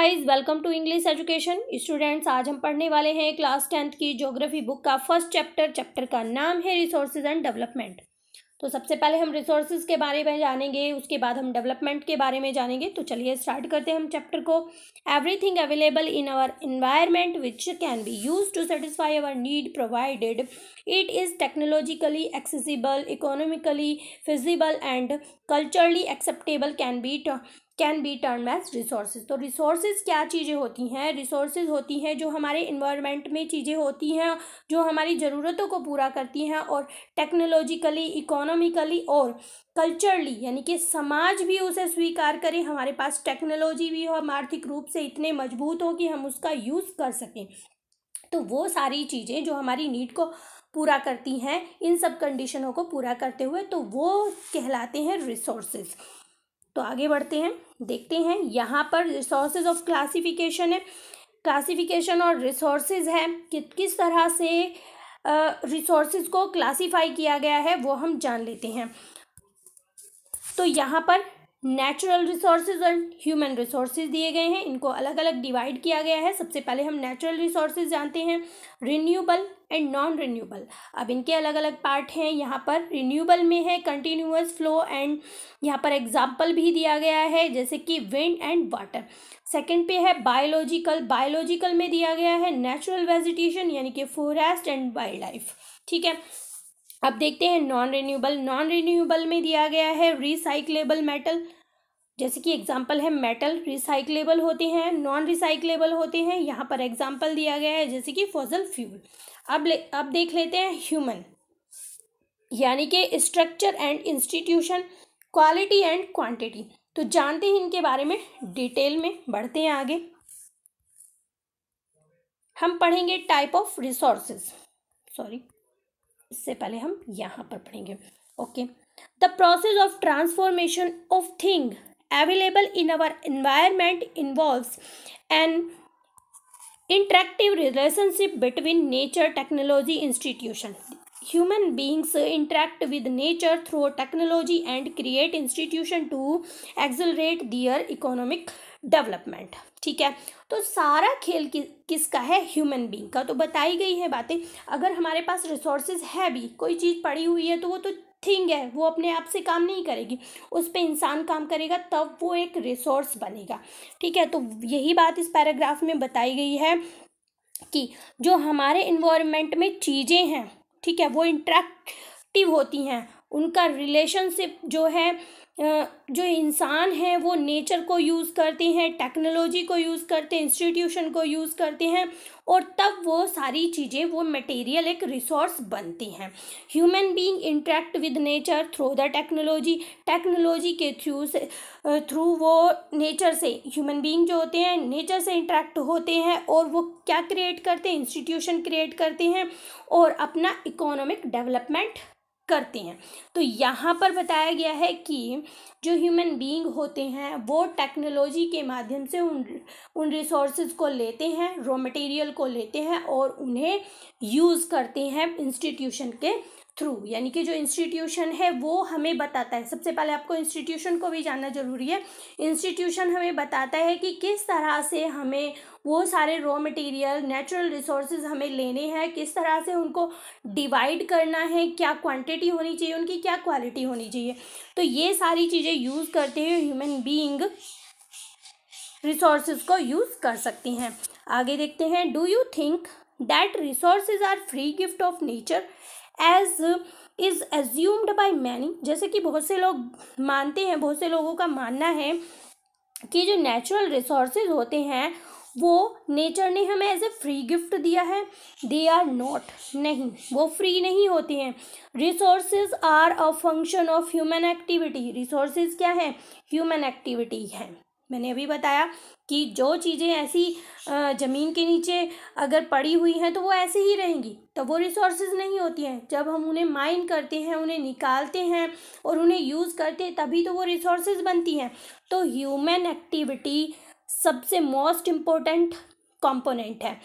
Guys, welcome to English education students. आज हम पढ़ने वाले हैं क्लास 10th की ज्योग्राफी बुक का फर्स्ट चैप्टर का नाम है रिसोर्सेज एंड डेवलपमेंट। तो सबसे पहले हम रिसोर्सेज के बारे में जानेंगे, उसके बाद हम डेवलपमेंट के बारे में जानेंगे। तो चलिए स्टार्ट करते हैं हम चैप्टर को। Everything available in our environment which can be use to satisfy our need provided it is technologically accessible, economically feasible and culturally acceptable can be term as resources. तो रिसोर्सेज क्या चीज़ें होती हैं? Resources होती हैं जो हमारे इन्वायरमेंट में चीज़ें होती हैं जो हमारी ज़रूरतों को पूरा करती हैं और टेक्नोलॉजिकली, इकोनॉमिकली और कल्चरली यानी कि समाज भी उसे स्वीकार करे, हमारे पास टेक्नोलॉजी भी हो, हम आर्थिक रूप से इतने मजबूत हो कि हम उसका यूज़ कर सकें। तो वो सारी चीज़ें जो हमारी नीड को पूरा करती हैं, इन सब कंडीशनों को पूरा करते हुए, तो वो कहलाते हैं रिसोर्सेज। तो आगे बढ़ते हैं, देखते हैं यहाँ पर रिसोर्सेज ऑफ क्लासिफिकेशन है। क्लासिफिकेशन और रिसोर्सेज है कि किस तरह से रिसोर्सेज को क्लासीफाई किया गया है वो हम जान लेते हैं। तो यहाँ पर natural resources and human resources दिए गए हैं, इनको अलग अलग डिवाइड किया गया है। सबसे पहले हम नेचुरल रिसोर्सेज जानते हैं, रिन्यूएबल एंड नॉन रिन्यूएबल। अब इनके अलग अलग पार्ट हैं। यहाँ पर रिन्यूएबल में है कंटिन्यूअस फ्लो एंड यहाँ पर एग्जाम्पल भी दिया गया है जैसे कि विंड एंड वाटर। सेकंड पे है बायोलॉजिकल में दिया गया है नेचुरल वेजिटेशन यानी कि फॉरेस्ट एंड वाइल्ड लाइफ। ठीक है, अब देखते हैं नॉन रिन्यूएबल में दिया गया है रिसाइक्लेबल मेटल, जैसे कि एग्जाम्पल है मेटल रिसाइक्लेबल होते हैं, नॉन रिसाइक्लेबल होते हैं। यहाँ पर एग्जाम्पल दिया गया है जैसे कि फॉसिल फ्यूल। अब देख लेते हैं ह्यूमन यानी कि structure and institution, quality and quantity. तो जानते हैं इनके बारे में डिटेल में। बढ़ते हैं आगे, हम पढ़ेंगे टाइप ऑफ रिसोर्सेज। इससे पहले हम यहाँ पर पढ़ेंगे। Okay, the process of transformation of thing available in our environment involves an interactive relationship between nature, technology, institution. Human beings interact with nature through technology and create institution to accelerate their economic development. ठीक है, तो सारा खेल किसका है? Human being का। तो बताई गई है बातें। अगर हमारे पास रिसोर्सेज है भी, कोई चीज़ पड़ी हुई है, तो वो तो थिंग है, वो अपने आप से काम नहीं करेगी, उस पर इंसान काम करेगा तब वो एक रिसोर्स बनेगा। ठीक है, तो यही बात इस पैराग्राफ में बताई गई है कि जो हमारे इन्वायरमेंट में चीज़ें हैं, ठीक है, वो इंटरेक्टिव होती हैं, उनका रिलेशनशिप जो है, जो इंसान है वो नेचर को यूज़ करते हैं, टेक्नोलॉजी को यूज़ करते हैं, इंस्टीट्यूशन को यूज़ करते हैं और तब वो सारी चीज़ें, वो मटेरियल एक रिसोर्स बनती हैं। Human being interact with nature through the technology के थ्रू वो नेचर से, ह्यूमन बीइंग जो होते हैं नेचर से इंटरेक्ट होते हैं और वो क्या क्रिएट करते हैं? इंस्टीट्यूशन क्रिएट करते हैं और अपना इकोनॉमिक डेवलपमेंट करते हैं। तो यहाँ पर बताया गया है कि जो ह्यूमन बीइंग होते हैं वो टेक्नोलॉजी के माध्यम से उन रिसोर्सेज को लेते हैं, रॉ मटेरियल को लेते हैं और उन्हें यूज़ करते हैं इंस्टीट्यूशन के थ्रू। यानी कि जो इंस्टीट्यूशन है वो हमें बताता है, सबसे पहले आपको इंस्टीट्यूशन को भी जानना जरूरी है। इंस्टीट्यूशन हमें बताता है कि किस तरह से हमें वो सारे रॉ मटेरियल, नेचुरल रिसोर्सेज हमें लेने हैं, किस तरह से उनको डिवाइड करना है, क्या क्वांटिटी होनी चाहिए उनकी, क्या क्वालिटी होनी चाहिए। तो ये सारी चीज़ें यूज़ करते हुए ह्यूमन बीइंग रिसोर्सेज को यूज़ कर सकती हैं। आगे देखते हैं, do you think that resources are free gift of nature as is assumed by many? जैसे कि बहुत से लोग मानते हैं, बहुत से लोगों का मानना है कि जो नेचुरल रिसोर्सेज होते हैं वो नेचर ने हमें एज ए फ्री गिफ्ट दिया है। दे आर नॉट, नहीं, वो फ्री नहीं होते हैं। Resources are a function of human activity. Resources क्या है? ह्यूमन एक्टिविटी है। मैंने अभी बताया कि जो चीज़ें ऐसी ज़मीन के नीचे अगर पड़ी हुई हैं तो वो ऐसे ही रहेंगी, तो वो रिसोर्सेज नहीं होती हैं। जब हम उन्हें माइन करते हैं, उन्हें निकालते हैं और उन्हें यूज़ करते हैं, तभी तो वो रिसोर्सेज बनती हैं। तो ह्यूमन एक्टिविटी सबसे मोस्ट इम्पोर्टेंट कंपोनेंट है।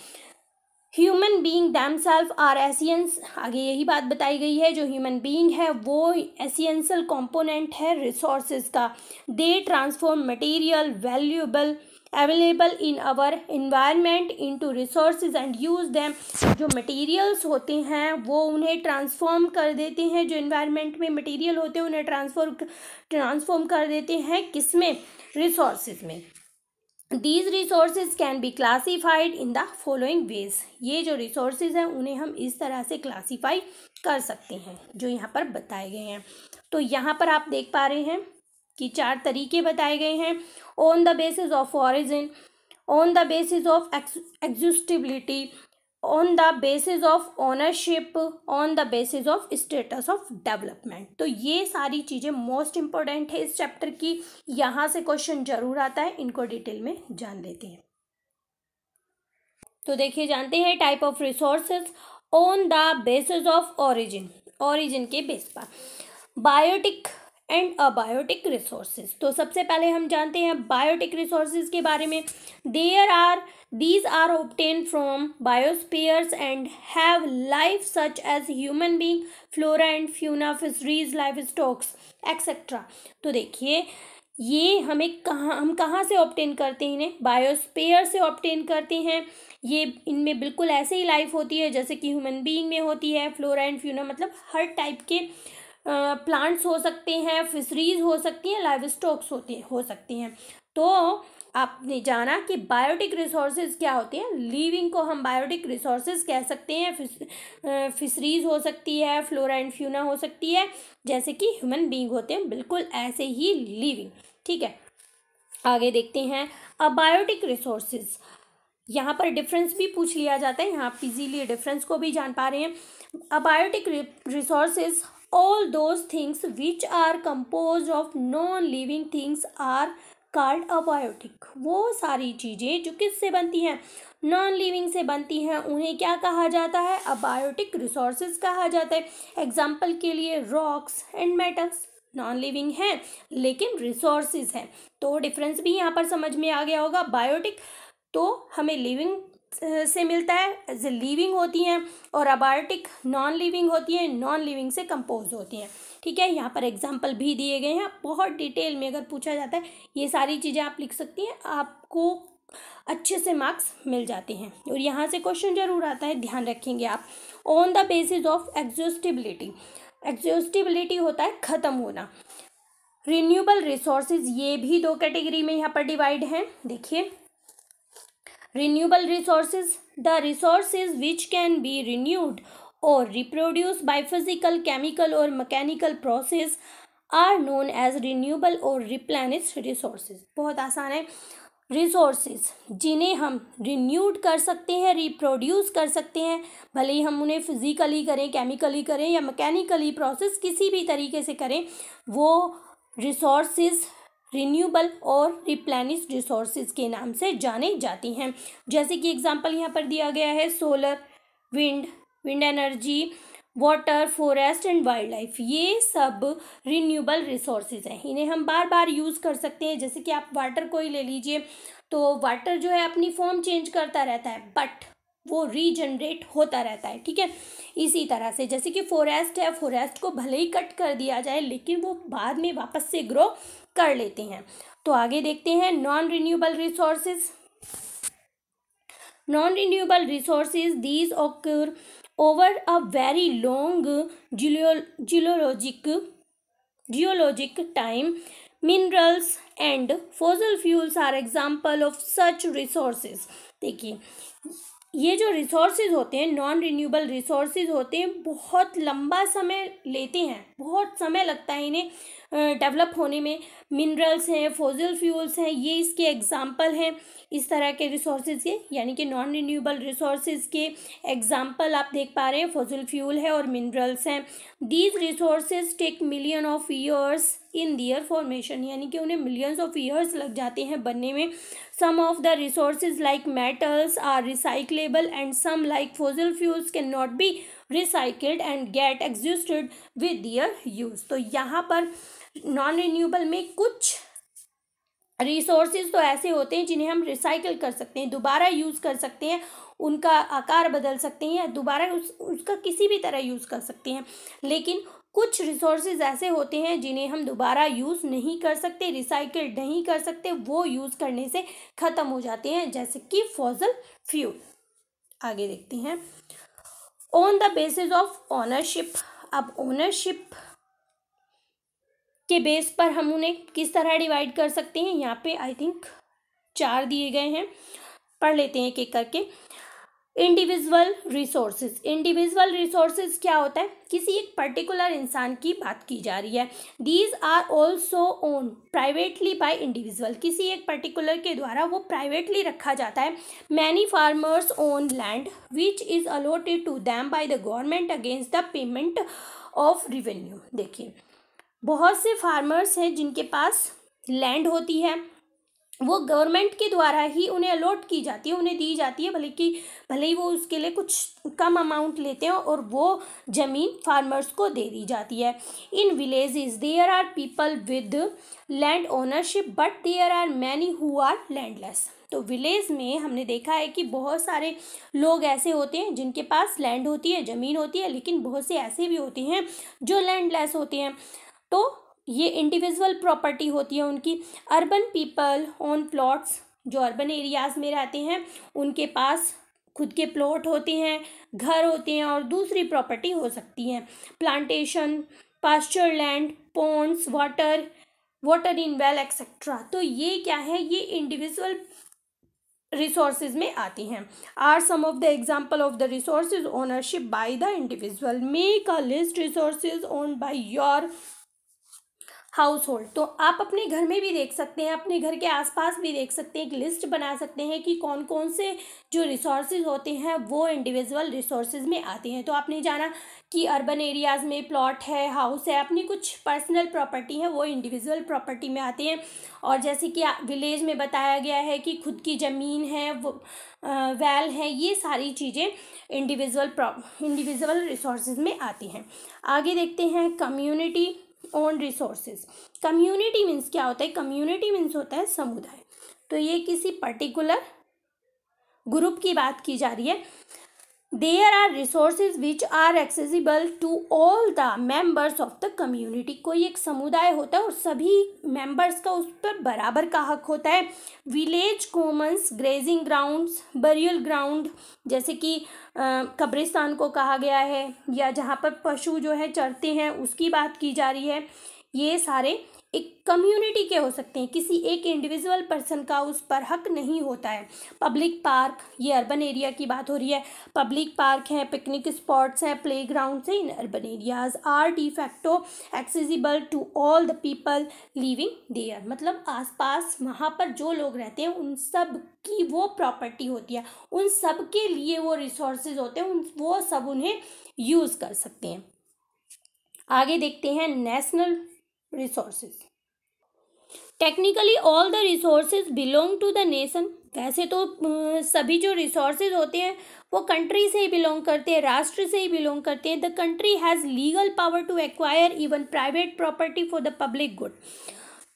Human being themselves are essence, आगे यही बात बताई गई है, जो ह्यूमन बीइंग है वो एसेंशियल कंपोनेंट है रिसोर्सेज का। They transform material valuable available in our environment into resources and use them. जो मटेरियल्स होते हैं वो उन्हें ट्रांसफॉर्म कर देते हैं, जो इन्वायरमेंट में मटेरियल होते हैं उन्हें ट्रांसफॉर्म कर देते हैं किसमें, रिसोर्सेज में। These resources can be classified in the following ways। ये जो resources हैं उन्हें हम इस तरह से क्लासीफाई कर सकते हैं जो यहाँ पर बताए गए हैं। तो यहाँ पर आप देख पा रहे हैं कि 4 तरीके बताए गए हैं। On the basis of origin, on the basis of exhaustibility, on the basis of ownership, on the basis of status of development. तो ये सारी चीज़ें मोस्ट इम्पोर्टेंट है इस चैप्टर की, यहाँ से क्वेश्चन जरूर आता है, इनको डिटेल में जान लेते हैं। तो देखिए जानते हैं type of resources on the basis of origin, origin के बेस पर। Biotic and abiotic resources. तो सबसे पहले हम जानते हैं बायोटिक रिसोर्सेज के बारे में। These are obtained from biospheres and have life such as human being, flora and fauna, fisheries, livestock, etc. तो देखिए ये हम कहाँ से ऑब्टेन करते हैं, इन्हें बायोस्फीयर से ऑब्टेन करते हैं। ये इनमें बिल्कुल ऐसे ही लाइफ होती है जैसे कि ह्यूमन बीइंग में होती है। फ्लोरा एंड फ्यूना मतलब हर टाइप के प्लांट्स हो सकते हैं, फिशरीज हो सकती हैं, लाइव स्टॉक्स हो सकती हैं। तो आपने जाना कि बायोटिक रिसोर्सेज क्या होती हैं, लिविंग को हम बायोटिक रिसोर्सेज कह सकते हैं। फिशरीज हो सकती है, फ्लोरा एंड फ्यूना हो सकती है, जैसे कि ह्यूमन बीइंग होते हैं, बिल्कुल ऐसे ही लिविंग। ठीक है, आगे देखते हैं अबायोटिक रिसोर्सेज। यहाँ पर डिफरेंस भी पूछ लिया जाता है, यहाँ आप इजीली डिफरेंस को भी जान पा रहे हैं। Abiotic resources all those things which are composed of non-living things are called abiotic। वो सारी चीज़ें जो किससे बनती हैं, नॉन लिविंग से बनती हैं, उन्हें क्या कहा जाता है, अबायोटिक रिसोर्सेज कहा जाता है। एग्जाम्पल के लिए rocks and metals non living हैं लेकिन रिसोर्सेज हैं। तो डिफरेंस भी यहाँ पर समझ में आ गया होगा। बायोटिक तो हमें लिविंग से मिलता है, एज ए लिविंग होती हैं, और अबायोटिक नॉन लिविंग होती हैं, नॉन लिविंग से कंपोज होती हैं। ठीक है, यहाँ पर एग्जाम्पल भी दिए गए हैं। बहुत डिटेल में अगर पूछा जाता है ये सारी चीज़ें आप लिख सकती हैं, आपको अच्छे से मार्क्स मिल जाते हैं। और यहाँ से क्वेश्चन जरूर आता है, ध्यान रखेंगे आप। On the basis of exhaustibility, exhaustibility होता है ख़त्म होना। रिन्यूएबल रिसोर्सेज, ये भी 2 कैटेगरी में यहाँ पर डिवाइड हैं। देखिए renewable resources, the resources which can be renewed or reproduced by physical, chemical or mechanical process are known as renewable or replenished resources। बहुत आसान है। रिसोर्सेज जिन्हें हम रिन्यूड कर सकते हैं, रिप्रोड्यूस कर सकते हैं, भले ही हम उन्हें फिजिकली करें, केमिकली करें या मैकेनिकली प्रोसेस किसी भी तरीके से करें, वो रिसोर्सेज रिन्यूएबल और रिप्लेनिश्ड रिसोर्सेज के नाम से जाने जाती हैं। जैसे कि एग्जांपल यहाँ पर दिया गया है, solar, wind energy, water, forest and wild life, ये सब रिन्यूएबल रिसोर्सेज हैं। इन्हें हम बार बार यूज़ कर सकते हैं। जैसे कि आप वाटर को ही ले लीजिए, तो वाटर जो है अपनी फॉर्म चेंज करता रहता है बट वो रीजनरेट होता रहता है। ठीक है, इसी तरह से जैसे कि फॉरेस्ट है, फॉरेस्ट को भले ही कट कर दिया जाए लेकिन वो बाद में वापस से ग्रो कर लेते हैं। तो आगे देखते हैं non renewable resources. Non renewable resources these occur over a very long geologic time. Minerals and fossil fuels are example of such resources. देखिए ये जो रिसोर्सेज होते हैं, नॉन रिन्यूएबल रिसोर्सेज होते हैं, बहुत लंबा समय लेते हैं, बहुत समय लगता है इन्हें डेवलप होने में। मिनरल्स हैं, फॉसिल फ्यूल्स हैं, ये इसके एग्जाम्पल हैं इस तरह के रिसोर्सेज के, यानी कि नॉन रिन्यूएबल रिसोर्सेज के एग्जाम्पल आप देख पा रहे हैं, फॉसिल फ्यूल है और मिनरल्स हैं। These resources take million of years in their formation, यानी कि उन्हें मिलियंस ऑफ ईयर्स लग जाते हैं बनने में। Some of the resources like metals are recyclable and some like fossil fuels can not be recycled and get exhausted with their use. तो यहाँ पर नॉन रिन्यूएबल में कुछ रिसोर्सेज तो ऐसे होते हैं जिन्हें हम रिसाइकिल कर सकते हैं, दोबारा यूज़ कर सकते हैं, उनका आकार बदल सकते हैं या दोबारा उसका किसी भी तरह यूज़ कर सकते हैं, लेकिन कुछ रिसोर्सेज ऐसे होते हैं जिन्हें हम दोबारा यूज़ नहीं कर सकते, रिसाइकिल नहीं कर सकते, वो यूज़ करने से ख़त्म हो जाते हैं, जैसे कि फॉसिल फ्यूल। आगे देखते हैं, on the basis of ownership. अब ओनरशिप के बेस पर हम उन्हें किस तरह डिवाइड कर सकते हैं, यहाँ पे आई थिंक 4 दिए गए हैं, पढ़ लेते हैं एक एक करके। Individual resources. इंडिविजुअल रिसोर्सेज क्या होता है, किसी एक पर्टिकुलर इंसान की बात की जा रही है। These are also own privately by individual, किसी एक पर्टिकुलर के द्वारा वो प्राइवेटली रखा जाता है। Many farmers own land which is allotted to them by the government against the payment of revenue. देखिए, बहुत से फार्मर्स हैं जिनके पास लैंड होती है, वो गवर्नमेंट के द्वारा ही उन्हें अलॉट की जाती है, उन्हें दी जाती है, भले ही वो उसके लिए कुछ कम अमाउंट लेते हैं, और वो ज़मीन फार्मर्स को दे दी जाती है। In villages there are people with land ownership but there are many who are landless. तो विलेज में हमने देखा है कि बहुत सारे लोग ऐसे होते हैं जिनके पास लैंड होती है, ज़मीन होती है, लेकिन बहुत से ऐसे भी होते हैं जो लैंडलेस होते हैं। तो ये इंडिविजुअल प्रॉपर्टी होती है उनकी। अर्बन पीपल ओन प्लॉट्स, जो अर्बन एरियाज में रहते हैं उनके पास खुद के प्लॉट होते हैं, घर होते हैं, और दूसरी प्रॉपर्टी हो सकती है। Plantation, pasture land, ponds, water in well etcetera. तो ये क्या है, ये इंडिविजुअल रिसोर्सेज में आती हैं। Are some of the example of the resources ownership by the individual. Make a list resources owned by your household. तो आप अपने घर में भी देख सकते हैं, अपने घर के आसपास भी देख सकते हैं, एक लिस्ट बना सकते हैं कि कौन कौन से जो रिसोर्सेज होते हैं वो इंडिविजुअल रिसोर्सेज में आते हैं। तो आपने जाना कि अर्बन एरियाज़ में प्लॉट है, हाउस है, अपनी कुछ पर्सनल प्रॉपर्टी है, वो इंडिविजुअल प्रॉपर्टी में आते हैं। और जैसे कि विलेज में बताया गया है कि खुद की ज़मीन है, वो वेल है, ये सारी चीज़ें इंडिविजुअल रिसोर्सेज में आती हैं। आगे देखते हैं, community own resources. Community means क्या होता है, कम्युनिटी मीन्स होता है समुदाय। तो ये किसी पर्टिकुलर ग्रुप की बात की जा रही है। There are resources which are accessible to all the members of the community. कोई एक समुदाय होता है और सभी मेंबर्स का उस पर बराबर का हक होता है। Village Commons, grazing grounds, burial ground, जैसे कि कब्रिस्तान को कहा गया है, या जहाँ पर पशु जो है चरते हैं उसकी बात की जा रही है। ये सारे एक कम्युनिटी के हो सकते हैं, किसी एक इंडिविजुअल पर्सन का उस पर हक नहीं होता है। पब्लिक पार्क, ये अर्बन एरिया की बात हो रही है। पब्लिक पार्क हैं, पिकनिक स्पॉट्स हैं, प्ले ग्राउंड्स हैं in urban areas are de facto accessible to all the people living there. मतलब आसपास वहाँ पर जो लोग रहते हैं उन सब की वो प्रॉपर्टी होती है, उन सब के लिए वो रिसोर्सेज होते हैं, वो सब उन्हें यूज़ कर सकते हैं। आगे देखते हैं, national resources. Technically all the resources belong to the nation. वैसे तो सभी जो रिसोर्सेज होते हैं वो कंट्री से ही बिलोंग करते हैं, राष्ट्र से ही बिलोंग करते हैं। The country has legal power to acquire even private property for the public good.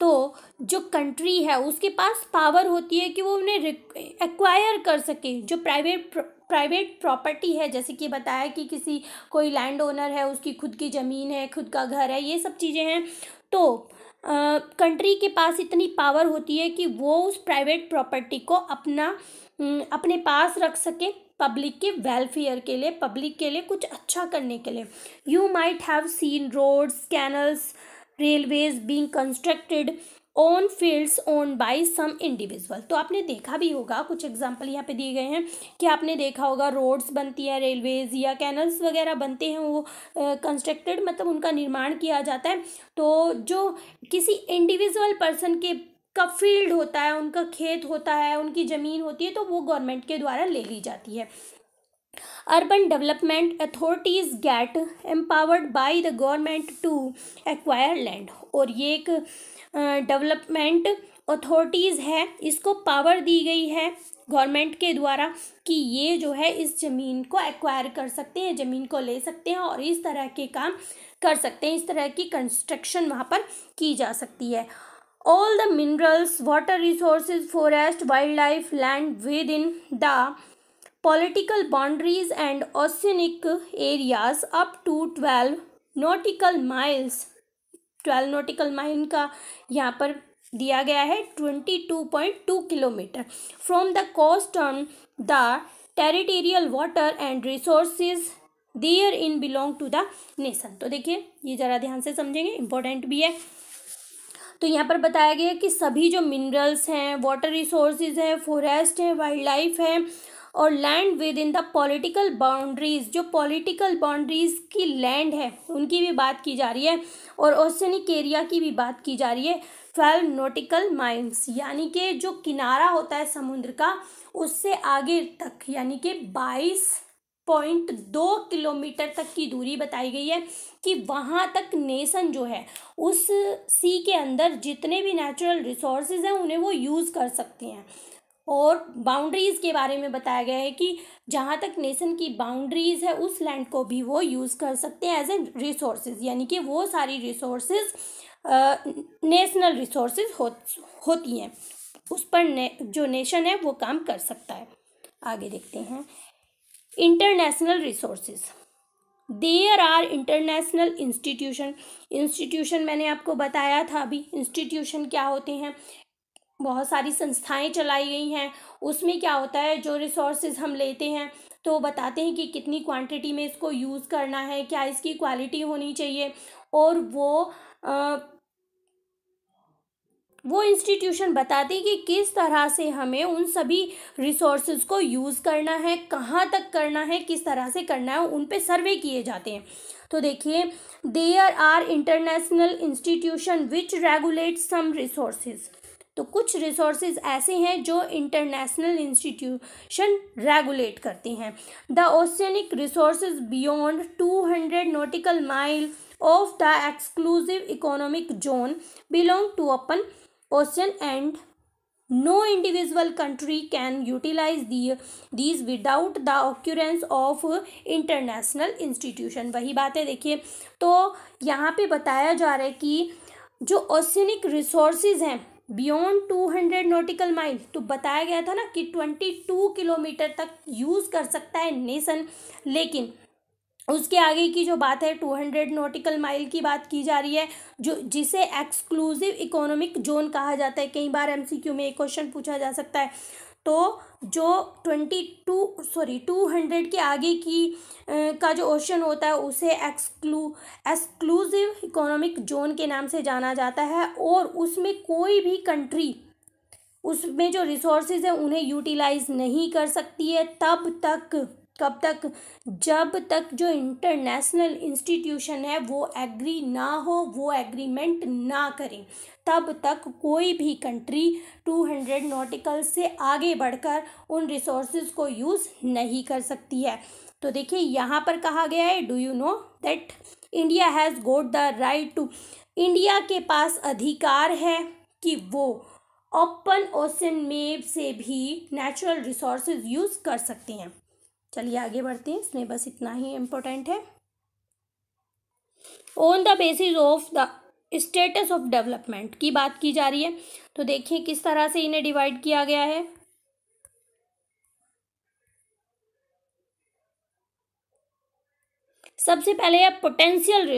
तो जो कंट्री है उसके पास पावर होती है कि वो उन्हें एक्वायर कर सके। जो प्राइवेट प्रॉपर्टी है, जैसे कि बताया कि कोई लैंड ओनर है, उसकी खुद की ज़मीन है, खुद का घर है, ये सब चीज़ें हैं। तो कंट्री के पास इतनी पावर होती है कि वो उस प्राइवेट प्रॉपर्टी को अपने पास रख सके, पब्लिक के वेलफेयर के लिए, पब्लिक के लिए कुछ अच्छा करने के लिए। You might have seen roads, canals, railways being constructed on fields owned by some individual. तो आपने देखा भी होगा, कुछ एग्जांपल यहाँ पे दिए गए हैं कि आपने देखा होगा रोड्स बनती है, रेलवेज या कैनल्स वगैरह बनते हैं, वो कंस्ट्रक्टेड मतलब उनका निर्माण किया जाता है। तो जो किसी इंडिविजुअल पर्सन का फील्ड होता है, उनका खेत होता है, उनकी ज़मीन होती है, तो वो गवर्नमेंट के द्वारा ले ली जाती है। Urban development authorities get empowered by the government to acquire land. और ये एक डेवलपमेंट अथॉरिटीज़ है, इसको पावर दी गई है गवर्नमेंट के द्वारा कि ये जो है इस ज़मीन को एक्वायर कर सकते हैं, ज़मीन को ले सकते हैं और इस तरह के काम कर सकते हैं, इस तरह की कंस्ट्रक्शन वहाँ पर की जा सकती है। All the minerals, water resources, forest, wildlife, land within the political boundaries and oceanic areas up to 12 nautical miles, 12 nautical mile का यहाँ पर दिया गया है 22.2 kilometre from the coast on the territorial water and resources therein belong to the nation. तो देखिए ये ज़रा ध्यान से समझेंगे, इम्पोर्टेंट भी है। तो यहाँ पर बताया गया कि सभी जो मिनरल्स हैं, वाटर रिसोर्सेज हैं, फॉरेस्ट है, वाइल्ड लाइफ है और land within the political boundaries, जो पॉलिटिकल बाउंड्रीज की लैंड है उनकी भी बात की जा रही है और ओशनिक एरिया की भी बात की जा रही है। 12 नॉटिकल माइल्स यानी कि जो किनारा होता है समुद्र का उससे आगे तक यानी कि 22.2 किलोमीटर तक की दूरी बताई गई है कि वहाँ तक नेशन जो है उस सी के अंदर जितने भी नेचुरल रिसोर्सेज हैं उन्हें वो यूज़ कर सकती हैं। और बाउंड्रीज़ के बारे में बताया गया है कि जहाँ तक नेशन की बाउंड्रीज़ है उस लैंड को भी वो यूज़ कर सकते हैं एज ए रिसोर्सेज, यानी कि वो सारी रिसोर्सेज नेशनल रिसोर्सेज होती हैं, उस पर जो नेशन है वो काम कर सकता है। आगे देखते हैं international resources. There are international institution मैंने आपको बताया था अभी, इंस्टीट्यूशन क्या होते हैं, बहुत सारी संस्थाएं चलाई गई हैं। उसमें क्या होता है, जो रिसोर्सेज हम लेते हैं तो बताते हैं कि कितनी क्वांटिटी में इसको यूज़ करना है, क्या इसकी क्वालिटी होनी चाहिए, और वो इंस्टीट्यूशन बताते हैं कि किस तरह से हमें उन सभी रिसोर्सेज को यूज़ करना है, कहाँ तक करना है, किस तरह से करना है, उन पे सर्वे किए जाते हैं। तो देखिए there are international institution which regulate some resources. तो कुछ रिसोर्सेज ऐसे हैं जो इंटरनेशनल इंस्टीट्यूशन रेगुलेट करते हैं। The oceanic resources beyond 200 nautical mile of the exclusive economic zone belong to open ocean and no individual country can utilize these without the occurrence of international institution। वही बात है, देखिए तो यहाँ पे बताया जा रहा है कि जो ओशियनिक रिसोर्सेज हैं बियॉन्ड 200 नॉटिकल माइल, तो बताया गया था ना कि 22 किलोमीटर तक यूज़ कर सकता है नेशन, लेकिन उसके आगे की जो बात है 200 नॉटिकल माइल की बात की जा रही है, जो जिसे एक्सक्लूसिव इकोनॉमिक जोन कहा जाता है। कई बार एमसीक्यू में एक क्वेश्चन पूछा जा सकता है। तो जो 200 के आगे की का जो ओशन होता है उसे एक्सक्लूसिव इकोनॉमिक जोन के नाम से जाना जाता है, और उसमें कोई भी कंट्री उसमें जो रिसोर्सेज है उन्हें यूटिलाइज नहीं कर सकती है कब तक, जब तक जो इंटरनेशनल इंस्टीट्यूशन है वो एग्री ना हो, वो एग्रीमेंट ना करें, तब तक कोई भी कंट्री 200 नॉटिकल से आगे बढ़कर उन रिसोर्सेज को यूज़ नहीं कर सकती है। तो देखिए यहाँ पर कहा गया है, do you know that India has got the right to, India के पास अधिकार है कि वो ओपन ओशन में से भी नेचुरल रिसोर्सेज यूज़ कर सकते हैं। चलिए आगे बढ़ते हैं, इसमें बस इतना ही इम्पोर्टेंट है। On the basis of the status of development की बात की जा रही है। तो देखिए किस तरह से इन्हें डिवाइड किया गया है। सबसे पहले है potential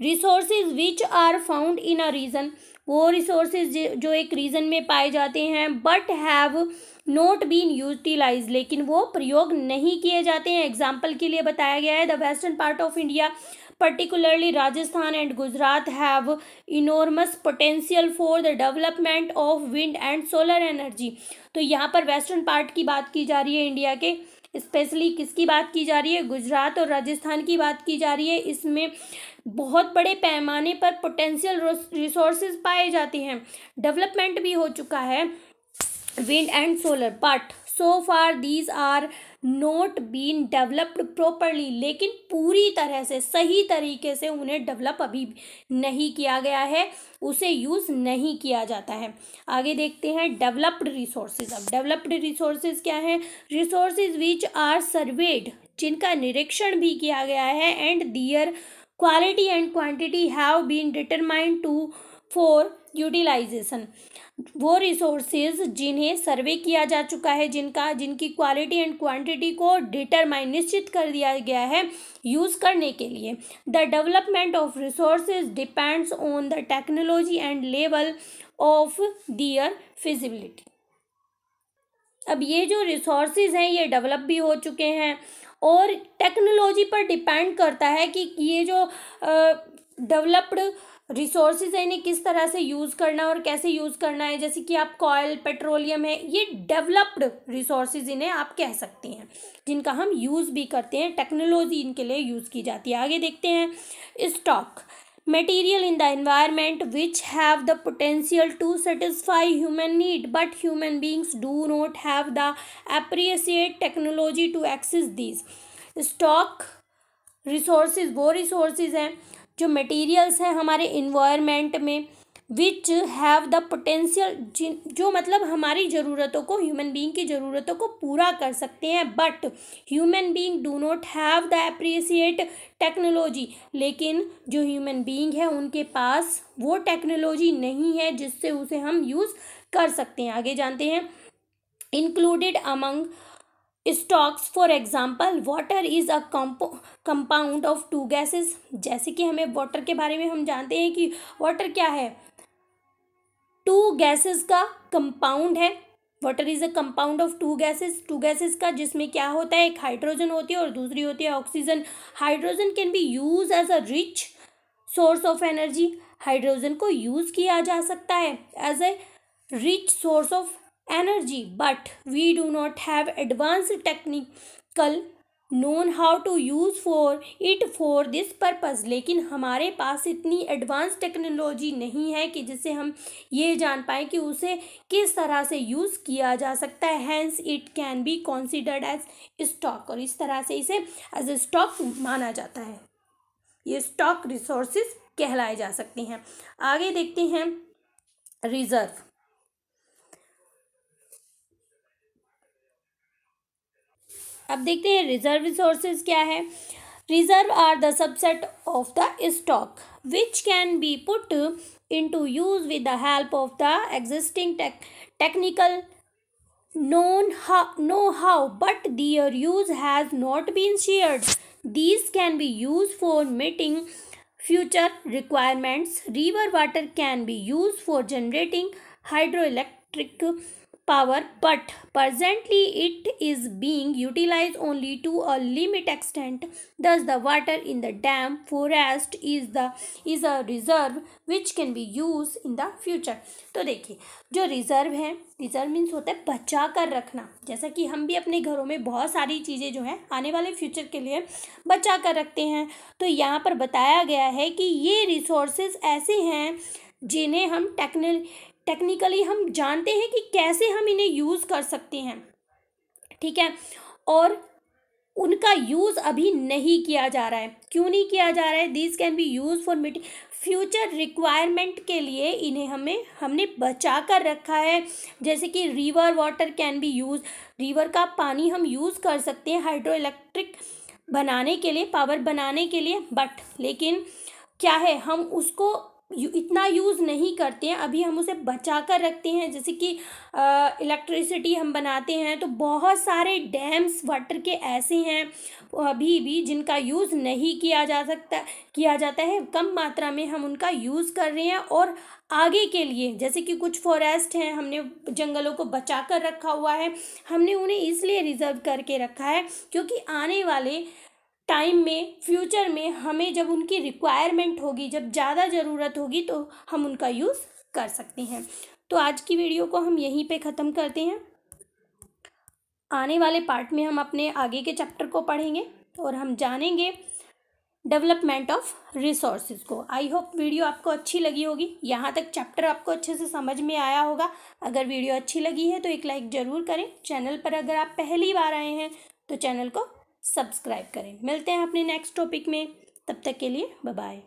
resources which are found in a region, वो रिसोर्सेज जो एक रीजन में पाए जाते हैं but have not been utilise, लेकिन वो प्रयोग नहीं किए जाते हैं। एग्जाम्पल के लिए बताया गया है the western part of India particularly Rajasthan and Gujarat have enormous potential for the development of wind and solar energy। तो यहाँ पर वेस्टर्न पार्ट की बात की जा रही है इंडिया के, स्पेशली किसकी बात की जा रही है, गुजरात और राजस्थान की बात की जा रही है। इसमें बहुत बड़े पैमाने पर पोटेंशियल रिसोर्सेज पाए जाते हैं, डेवलपमेंट भी हो चुका है wind and solar, but so far these are not been developed properly, लेकिन पूरी तरह से सही तरीके से उन्हें डेवलप अभी नहीं किया गया है, उसे यूज़ नहीं किया जाता है। आगे देखते हैं डेवलप्ड रिसोर्सेज। अब डेवलप्ड रिसोर्सेज क्या है, रिसोर्सेज विच आर सर्वेड, जिनका निरीक्षण भी किया गया है, and their quality and quantity have been determined to for utilisation, वो रिसोर्सेज जिन्हें सर्वे किया जा चुका है, जिनकी क्वालिटी एंड क्वांटिटी को डिटरमाइन निश्चित कर दिया गया है यूज़ करने के लिए। The development of resources depends on the technology and level of their feasibility. अब ये जो रिसोर्सेज हैं ये डेवलप भी हो चुके हैं और टेक्नोलॉजी पर डिपेंड करता है कि ये जो डेवलप्ड रिसोर्सेज है इन्हें किस तरह से यूज़ करना है और कैसे यूज़ करना है। जैसे कि आप कॉयल, पेट्रोलियम है, ये डेवलप्ड रिसोर्सेज इन्हें आप कह सकते हैं, जिनका हम यूज़ भी करते हैं, टेक्नोलॉजी इनके लिए यूज़ की जाती है। आगे देखते हैं stock, material in the environment which have the potential to satisfy human need but human beings do not have the appropriate technology to access these। stock resources वो resources हैं जो materials हैं हमारे environment में, विच हैव द पोटेंशियल, जो मतलब हमारी ज़रूरतों को, ह्यूमन बीइंग की ज़रूरतों को पूरा कर सकते हैं, but human being do not have the appreciate technology, लेकिन जो ह्यूमन बीइंग है उनके पास वो टेक्नोलॉजी नहीं है जिससे उसे हम यूज़ कर सकते हैं। आगे जानते हैं included among stocks for example water is a compound of two gases. जैसे कि हमें वाटर के बारे में हम जानते हैं कि वाटर क्या है, टू गैसेस का कंपाउंड है। Water is a compound of two gases का, जिसमें क्या होता है, एक हाइड्रोजन होती है और दूसरी होती है oxygen. Hydrogen can be use as a rich source of energy. Hydrogen को यूज किया जा सकता है as a rich source of energy, but we do not have advance technical known how to use for it for this purpose. लेकिन हमारे पास इतनी advance technology नहीं है कि जिससे हम ये जान पाए कि उसे किस तरह से यूज़ किया जा सकता है। Hence it can be considered as stock, और इस तरह से इसे एज ए स्टॉक माना जाता है। ये स्टॉक रिसोर्सेज कहलाए जा सकते हैं। आगे देखते हैं रिजर्व। अब देखते हैं रिजर्व रिसोर्सेज क्या है। Reserve are the subset of the stock which can be put into use with the help of the existing technical know how, but their use has not been shared. These can be used for meeting future requirements. River water can be used for generating hydroelectric power, but presently it is being utilized only to a limited extent. Thus the water in the dam forest is a reserve which can be used in the future. तो देखिए जो reserve है, reserve means होता है बचा कर रखना। जैसा कि हम भी अपने घरों में बहुत सारी चीज़ें जो हैं आने वाले फ्यूचर के लिए बचा कर रखते हैं, तो यहाँ पर बताया गया है कि ये रिसोर्सेज ऐसे हैं जिन्हें हम टेक्निकली हम जानते हैं कि कैसे हम इन्हें यूज़ कर सकते हैं, ठीक है, और उनका यूज़ अभी नहीं किया जा रहा है। क्यों नहीं किया जा रहा है? This can be use for meeting future requirement के लिए इन्हें हमने बचा कर रखा है। जैसे कि river water can be use, river का पानी हम यूज़ कर सकते हैं हाइड्रो इलेक्ट्रिक बनाने के लिए, पावर बनाने के लिए, बट लेकिन क्या है, हम उसको इतना यूज़ नहीं करते हैं, अभी हम उसे बचा कर रखते हैं। जैसे कि इलेक्ट्रिसिटी हम बनाते हैं तो बहुत सारे डैम्स वाटर के ऐसे हैं अभी भी जिनका यूज़ नहीं किया जाता है, कम मात्रा में हम उनका यूज़ कर रहे हैं। और आगे के लिए जैसे कि कुछ फॉरेस्ट हैं, हमने जंगलों को बचा कर रखा हुआ है, हमने उन्हें इसलिए रिजर्व करके रखा है क्योंकि आने वाले टाइम में, फ्यूचर में हमें जब उनकी रिक्वायरमेंट होगी, जब ज़्यादा ज़रूरत होगी तो हम उनका यूज़ कर सकते हैं। तो आज की वीडियो को हम यहीं पे ख़त्म करते हैं। आने वाले पार्ट में हम अपने आगे के चैप्टर को पढ़ेंगे और हम जानेंगे डेवलपमेंट ऑफ रिसोर्सेज को। आई होप वीडियो आपको अच्छी लगी होगी, यहाँ तक चैप्टर आपको अच्छे से समझ में आया होगा। अगर वीडियो अच्छी लगी है तो एक लाइक ज़रूर करें। चैनल पर अगर आप पहली बार आए हैं तो चैनल को सब्सक्राइब करें। मिलते हैं अपने नेक्स्ट टॉपिक में, तब तक के लिए बाय बाय।